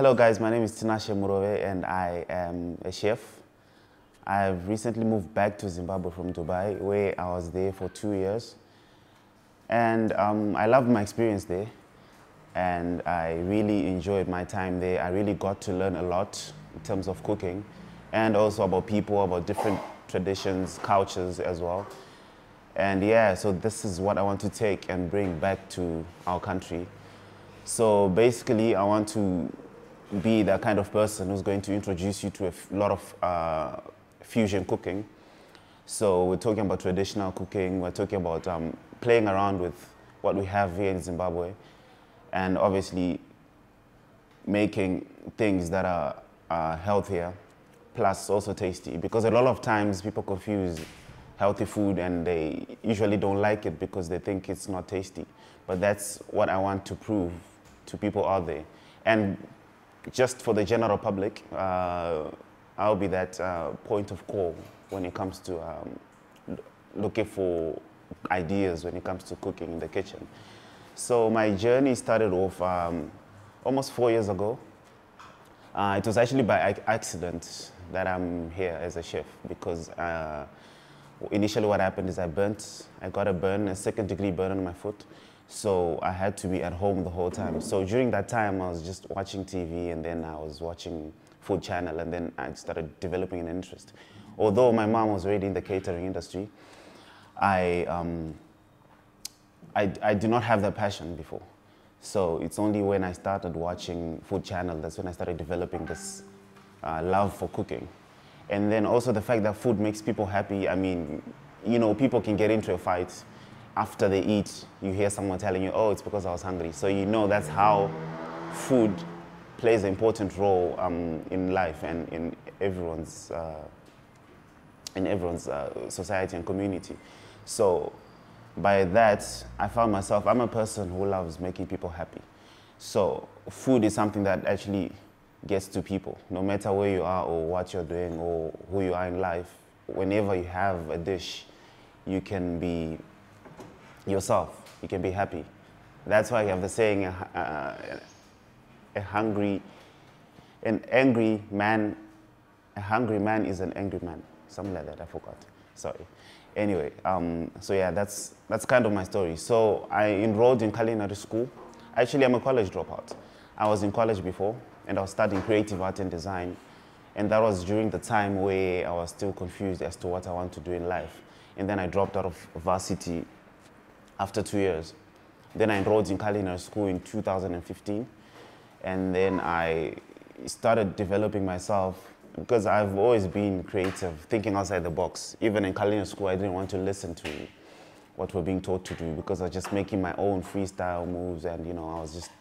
Hello guys, my name is Tinashe Murove and I am a chef. I've recently moved back to Zimbabwe from Dubai, where I was there for 2 years. And I loved my experience there and I really enjoyed my time there. I really got to learn a lot in terms of cooking and also about people, about different traditions, cultures as well. And yeah, so this is what I want to take and bring back to our country. So basically, I want to be that kind of person who's going to introduce you to a lot of fusion cooking. So we're talking about traditional cooking, we're talking about playing around with what we have here in Zimbabwe, and obviously making things that are healthier, plus also tasty. Because a lot of times people confuse healthy food and they usually don't like it because they think it's not tasty. But that's what I want to prove to people out there. And just for the general public, I'll be that point of call when it comes to looking for ideas when it comes to cooking in the kitchen. So my journey started off almost 4 years ago. It was actually by accident that I'm here as a chef because initially what happened is I got a second-degree burn on my foot. So I had to be at home the whole time. So during that time, I was just watching TV and then I was watching Food Channel and then I started developing an interest. Although my mom was already in the catering industry, I did not have that passion before. So it's only when I started watching Food Channel, that's when I started developing this love for cooking. And then also the fact that food makes people happy. I mean, you know, people can get into a fight. After they eat, you hear someone telling you, oh, it's because I was hungry. So you know that's how food plays an important role in life and in everyone's society and community. So by that, I found myself, I'm a person who loves making people happy. So food is something that actually gets to people, no matter where you are or what you're doing or who you are in life. Whenever you have a dish, you can be yourself, you can be happy. That's why you have the saying, a hungry man is an angry man. Something like that, I forgot, sorry. Anyway, so yeah, that's kind of my story. So I enrolled in culinary school. Actually, I'm a college dropout. I was in college before and I was studying creative art and design. And that was during the time where I was still confused as to what I want to do in life. And then I dropped out of varsity after 2 years. Then I enrolled in culinary school in 2015. And then I started developing myself because I've always been creative, thinking outside the box. Even in culinary school, I didn't want to listen to what we're being taught to do because I was just making my own freestyle moves and, you know, I was just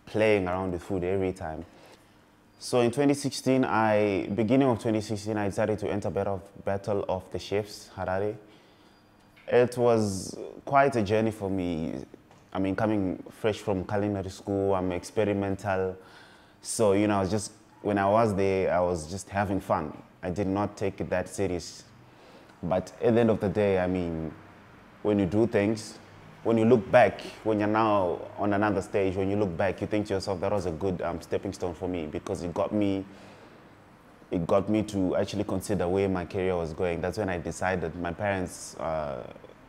playing around with food every time. So in 2016, beginning of 2016, I decided to enter Battle of the Chefs, Harare. It was quite a journey for me. I mean, coming fresh from culinary school, I'm experimental. So, you know, when I was there, I was just having fun. I did not take it that serious. But at the end of the day, I mean, when you do things, when you look back, when you're now on another stage, when you look back, you think to yourself, that was a good stepping stone for me because it got me to actually consider where my career was going. That's when I decided, my parents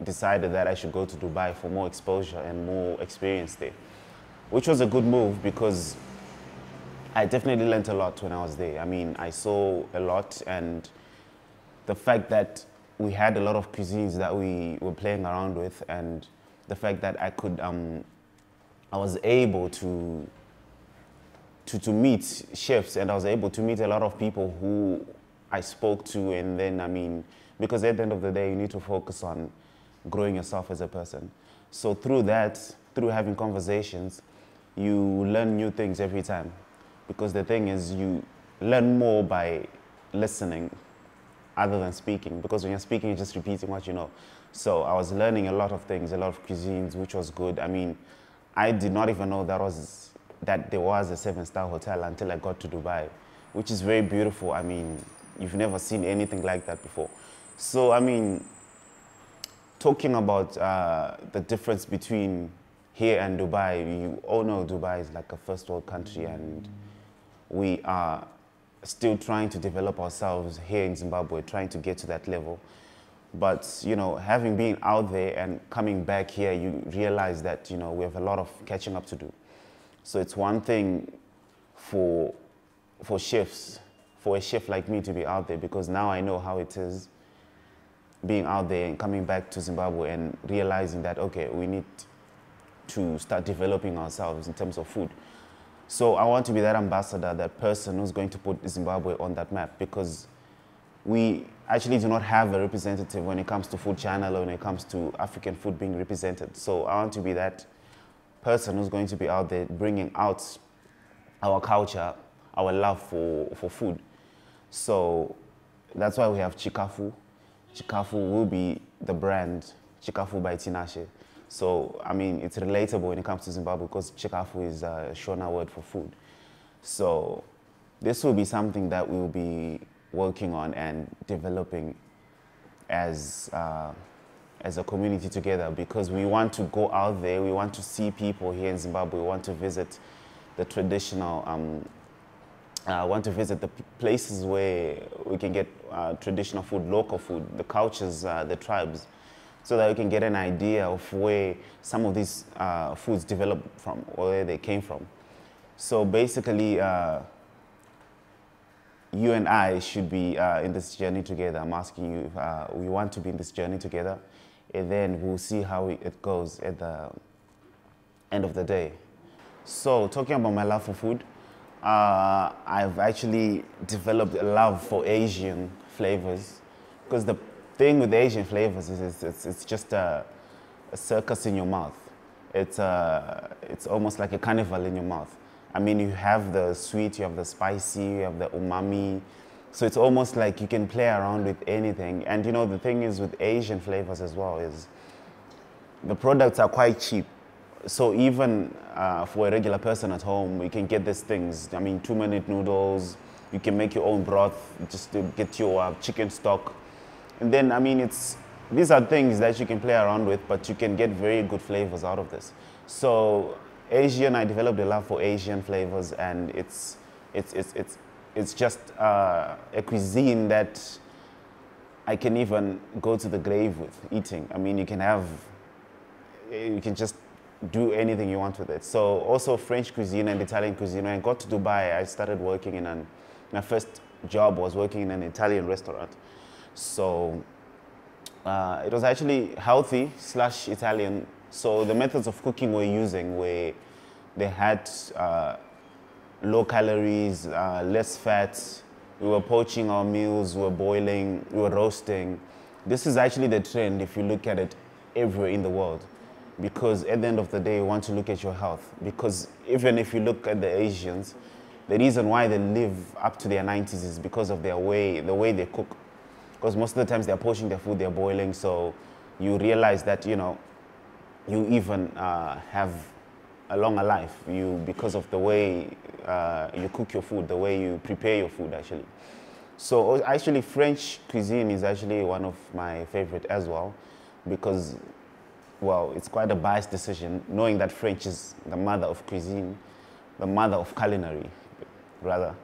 decided that I should go to Dubai for more exposure and more experience there, which was a good move because I definitely learned a lot when I was there. I mean, I saw a lot, and the fact that we had a lot of cuisines that we were playing around with, and the fact that I was able to meet chefs, and I was able to meet a lot of people who I spoke to. And then, I mean, because at the end of the day, you need to focus on growing yourself as a person. So through that, through having conversations, you learn new things every time. Because the thing is, you learn more by listening other than speaking. Because when you're speaking, you're just repeating what you know. So I was learning a lot of things, a lot of cuisines, which was good. I mean, I did not even know that there was a 7-star hotel until I got to Dubai, which is very beautiful. I mean, you've never seen anything like that before. So, I mean, talking about the difference between here and Dubai, you all know Dubai is like a first world country and we are still trying to develop ourselves here in Zimbabwe, trying to get to that level. But, you know, having been out there and coming back here, you realize that, you know, we have a lot of catching up to do. So it's one thing for chefs, for a chef like me to be out there, because now I know how it is being out there and coming back to Zimbabwe and realizing that, okay, we need to start developing ourselves in terms of food. So I want to be that ambassador, that person who's going to put Zimbabwe on that map, because we actually do not have a representative when it comes to Food Channel or when it comes to African food being represented. So I want to be that person who's going to be out there bringing out our culture, our love for food. So that's why we have Chikafu. Chikafu will be the brand, Chikafu by Tinashe. So, I mean, it's relatable when it comes to Zimbabwe because Chikafu is a Shona word for food. So this will be something that we'll be working on and developing as a community together, because we want to go out there, we want to see people here in Zimbabwe, we want to visit the traditional, want to visit the places where we can get traditional food, local food, the cultures, the tribes, so that we can get an idea of where some of these foods developed from, or where they came from. So basically, you and I should be in this journey together. I'm asking you if we want to be in this journey together, and then we'll see how it goes at the end of the day. So talking about my love for food, I've actually developed a love for Asian flavors, because the thing with Asian flavors is it's just a circus in your mouth. It's almost like a carnival in your mouth. I mean, you have the sweet, you have the spicy, you have the umami. So it's almost like you can play around with anything. And you know, the thing is with Asian flavors as well is the products are quite cheap. So even for a regular person at home, you can get these things. I mean, 2-minute noodles, you can make your own broth just to get your chicken stock. And then, I mean, these are things that you can play around with, but you can get very good flavors out of this. So I developed a love for Asian flavors, and it's just a cuisine that I can even go to the grave with eating. I mean, you can just do anything you want with it. So also French cuisine and Italian cuisine. When I got to Dubai, I started working my first job was working in an Italian restaurant. So it was actually healthy / Italian. So the methods of cooking we're using they had low calories, less fat. We were poaching our meals, we were boiling, we were roasting. This is actually the trend if you look at it everywhere in the world. Because at the end of the day, you want to look at your health. Because even if you look at the Asians, the reason why they live up to their 90s is because of the way they cook. Because most of the times they're poaching their food, they're boiling, so you realize that, you know, you even have a longer life because of the way you cook your food, the way you prepare your food, actually. So actually, French cuisine is actually one of my favorite as well, because, well, it's quite a biased decision, knowing that French is the mother of cuisine, the mother of culinary, rather,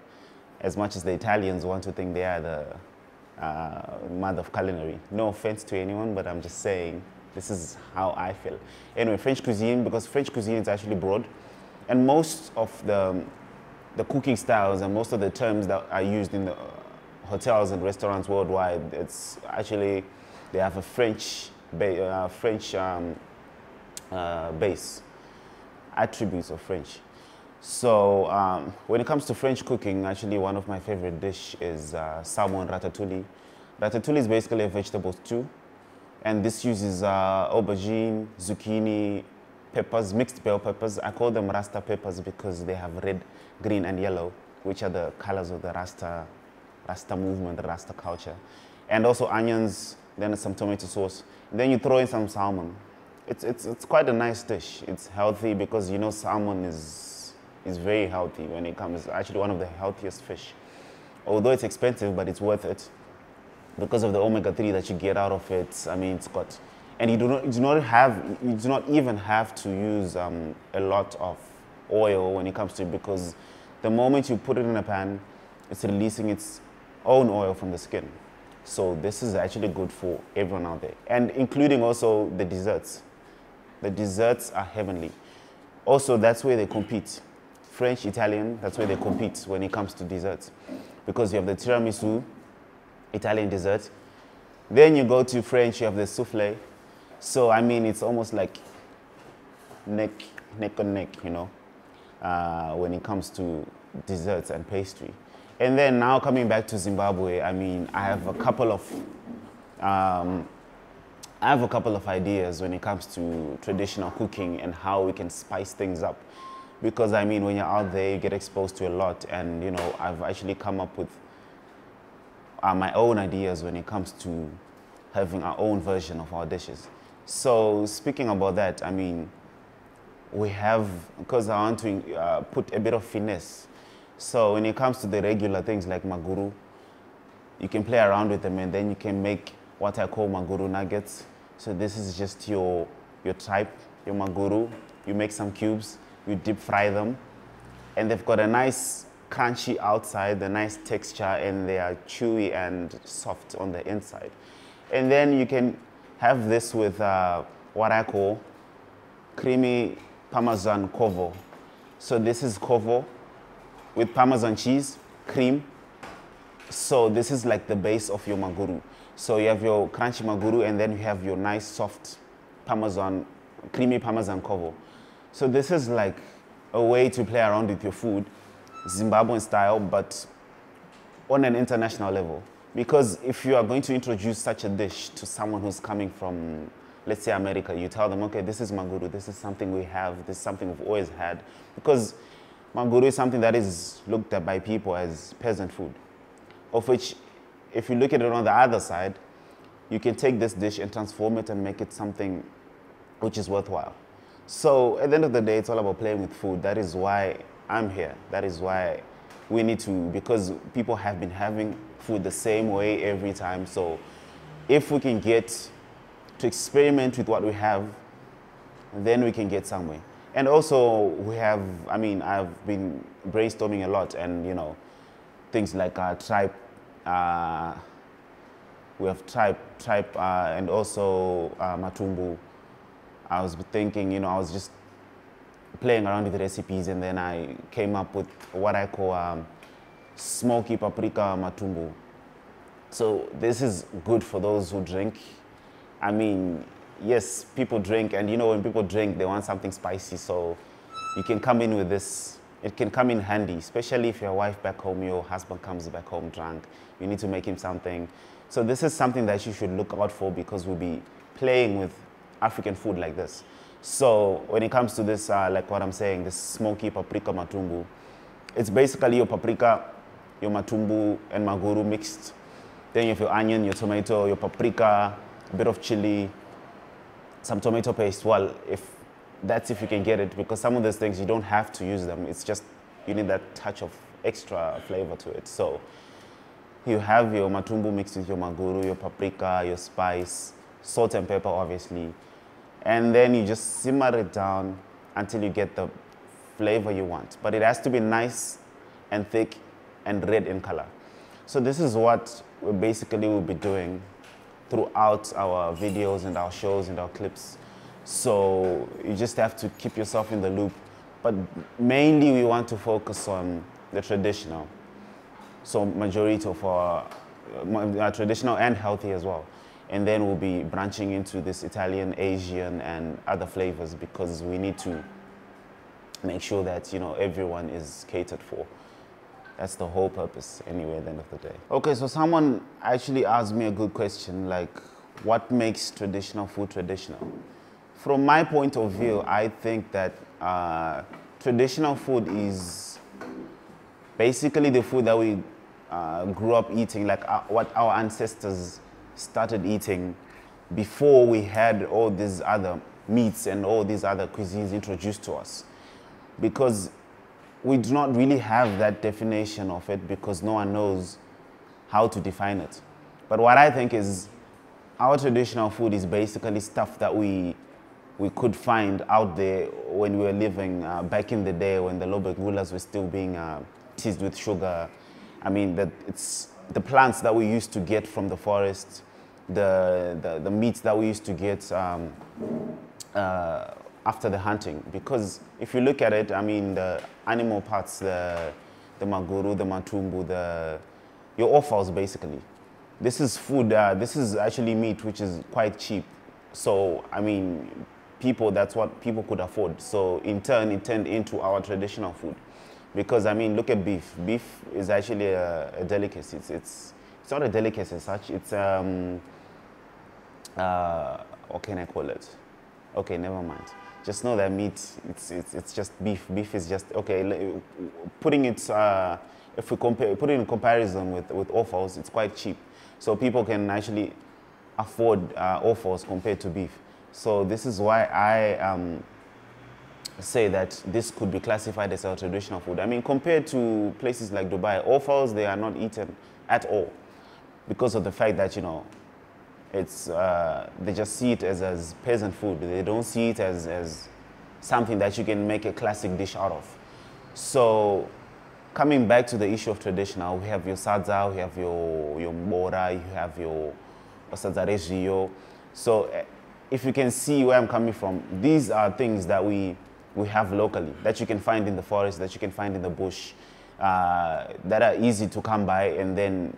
as much as the Italians want to think they are the mother of culinary. No offense to anyone, but I'm just saying this is how I feel. Anyway, French cuisine, because French cuisine is actually broad, and most of the cooking styles and most of the terms that are used in the hotels and restaurants worldwide, it's actually, they have a French base, attributes of French. So when it comes to French cooking, actually one of my favorite dish is salmon ratatouille. Ratatouille is basically a vegetable stew, and this uses aubergine, zucchini, peppers, mixed bell peppers. I call them Rasta peppers because they have red, green, and yellow, which are the colors of the Rasta movement, the Rasta culture. And also onions, then some tomato sauce. And then you throw in some salmon. It's quite a nice dish. It's healthy because, you know, salmon is very healthy when it comes, actually one of the healthiest fish. Although it's expensive, but it's worth it because of the omega-3 that you get out of it. I mean, it's got, and you do not even have to use a lot of oil when it comes to it, because The moment you put it in a pan, it's releasing its own oil from the skin. So this is actually good for everyone out there, and including also the desserts. The desserts are heavenly. Also, that's where they compete. French, Italian, that's where they compete when it comes to desserts. Because you have the tiramisu, Italian dessert. Then you go to French, you have the souffle. So, I mean, it's almost like neck and neck, you know, when it comes to desserts and pastry. And then now coming back to Zimbabwe, I mean, I have a couple of ideas when it comes to traditional cooking and how we can spice things up. Because I mean, when you're out there, you get exposed to a lot, and you know, I've actually come up with my own ideas when it comes to having our own version of our dishes. So speaking about that, I mean, we have, because I want to put a bit of finesse. So when it comes to the regular things like maguru, you can play around with them, and then you can make what I call maguru nuggets. So this is just your type, your maguru. You make some cubes, you deep fry them, and they've got a nice crunchy outside, a nice texture, and they are chewy and soft on the inside. And then you can have this with what I call creamy Parmesan covo. So this is covo with Parmesan cheese, cream. So this is like the base of your maguru. So you have your crunchy maguru, and then you have your nice soft Parmesan, creamy Parmesan covo. So this is like a way to play around with your food, Zimbabwean style, but on an international level. Because if you are going to introduce such a dish to someone who's coming from, let's say, America, you tell them, okay, this is maguru, this is something we have, this is something we've always had. Because maguru is something that is looked at by people as peasant food, of which, if you look at it on the other side, you can take this dish and transform it and make it something which is worthwhile. So at the end of the day, it's all about playing with food. That is why I'm here. That is why we need to, because people have been having food the same way every time. So if we can get to experiment with what we have, then we can get somewhere. And also we have, I mean, I've been brainstorming a lot, and you know, things like tripe, we have tripe and also matumbu. I was thinking, you know, I was just playing around with recipes, and then I came up with what I call smoky paprika matumbu. So this is good for those who drink. I mean, yes, people drink, and you know, when people drink, they want something spicy, so you can come in with this. It can come in handy, especially if your wife back home, your husband comes back home drunk. You need to make him something. So this is something that you should look out for, because we'll be playing with African food like this. So when it comes to this, like what I'm saying, this smoky paprika matumbu, it's basically your paprika, your matumbu, and maguru mixed. Then you have your onion, your tomato, your paprika, a bit of chili, some tomato paste. Well, if you can get it, because some of those things you don't have to use them. It's just you need that touch of extra flavor to it. So you have your matumbu mixed with your maguru, your paprika, your spice, salt and pepper, obviously. And then you just simmer it down until you get the flavor you want. But it has to be nice and thick and red in color. So this is what we basically will be doing throughout our videos and our shows and our clips. So you just have to keep yourself in the loop. But mainly we want to focus on the traditional. So majority of our traditional and healthy as well. And then we'll be branching into this Italian, Asian, and other flavors, because we need to make sure that, you know, everyone is catered for. That's the whole purpose anyway at the end of the day. Okay, so someone actually asked me a good question, like, what makes traditional food traditional? From my point of view, I think that traditional food is basically the food that we grew up eating, like what our ancestors started eating before we had all these other meats and all these other cuisines introduced to us. Because we do not really have that definition of it, because no one knows how to define it. But what I think is our traditional food is basically stuff that we we could find out there when we were living back in the day when the Lobegulas were still being teased with sugar. I mean, that it's the plants that we used to get from the forest, the meats that we used to get after the hunting. Because if you look at it, I mean, the animal parts, the maguru, the matumbu, your offals basically. This is food, this is actually meat which is quite cheap. So, I mean, that's what people could afford. So, in turn, it turned into our traditional food. Because, I mean, look at beef. Beef is actually a delicacy. It's not a delicacy as such. It's, what can I call it? Okay, never mind. Just know that meat, it's just beef. Beef is just, okay, putting it, if we put it in comparison with offals, it's quite cheap. So people can actually afford offals compared to beef. So this is why I say that this could be classified as our traditional food. I mean, compared to places like Dubai, offals, they are not eaten at all because of the fact that, you know, it's, they just see it as peasant food. They don't see it as something that you can make a classic dish out of. So coming back to the issue of traditional, we have your sadza, we have your mbora, you have your sadza regio. So if you can see where I'm coming from, these are things that we have locally, that you can find in the forest, that you can find in the bush, that are easy to come by, and then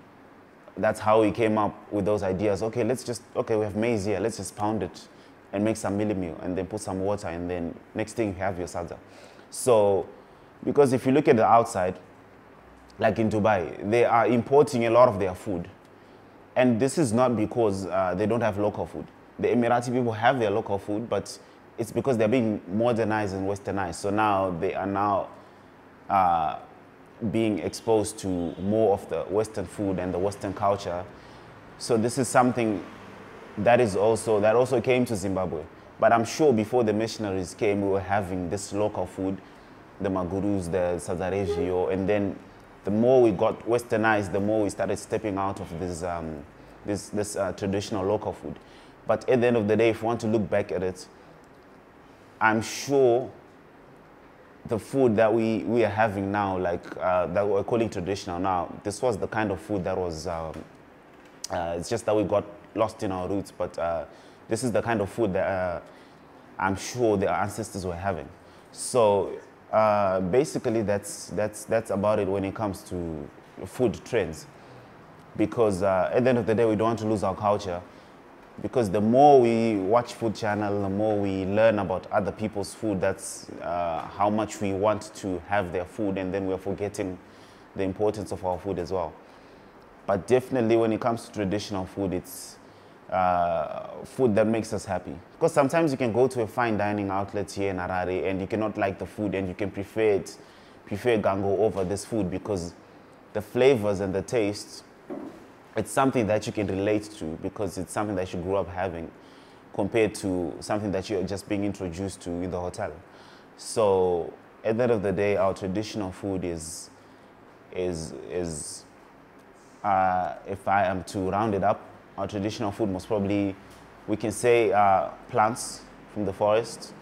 that's how we came up with those ideas. Okay, we have maize here, let's just pound it and make some milli meal, and then put some water, and then next thing you have your sadza. So, because if you look at the outside, like in Dubai, they are importing a lot of their food. And this is not because they don't have local food. The Emirati people have their local food, but it's because they're being modernized and westernized. So now they are now being exposed to more of the Western food and the Western culture. So this is something that also came to Zimbabwe. But I'm sure before the missionaries came, we were having this local food, the magurus, the sazaregio, and then the more we got westernized, the more we started stepping out of this traditional local food. But at the end of the day, if you want to look back at it, I'm sure the food that we are having now, like that we're calling traditional now, this was the kind of food that was, it's just that we got lost in our roots, but this is the kind of food that I'm sure their ancestors were having. So basically that's about it when it comes to food trends. Because at the end of the day, we don't want to lose our culture. Because the more we watch Food Channel, the more we learn about other people's food, that's how much we want to have their food, and then we're forgetting the importance of our food as well. But definitely when it comes to traditional food, it's food that makes us happy. Because sometimes you can go to a fine dining outlet here in Harare and you cannot like the food, and you can prefer gango over this food because the flavors and the taste, it's something that you can relate to because it's something that you grew up having compared to something that you're just being introduced to in the hotel. So at the end of the day, our traditional food is if I am to round it up, our traditional food most probably, we can say plants from the forest.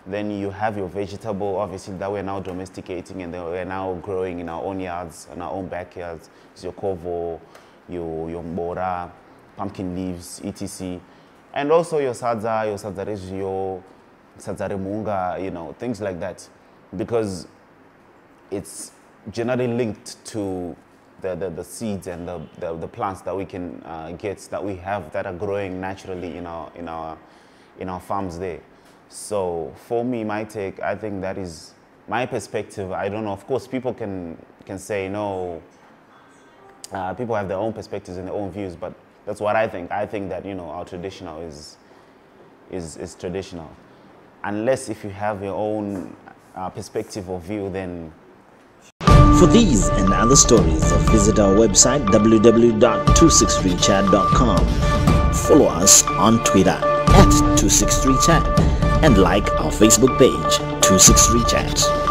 Then you have your vegetable, obviously, that we're now domesticating, and then we're now growing in our own yards, in our own backyards. It's your kovo, your mbora, pumpkin leaves, etc. And also your sadza regio, sadza remunga, you know, things like that. Because it's generally linked to the seeds and the plants that we can get, that we have, that are growing naturally in our farms there. So for me, my take, I think that is my perspective. I don't know, of course people can say no. People have their own perspectives and their own views, but that's what I think. I think that, you know, our traditional is traditional. Unless if you have your own perspective or view, then... For these and other stories, visit our website www.263chat.com. Follow us on Twitter @263chat and like our Facebook page 263chat.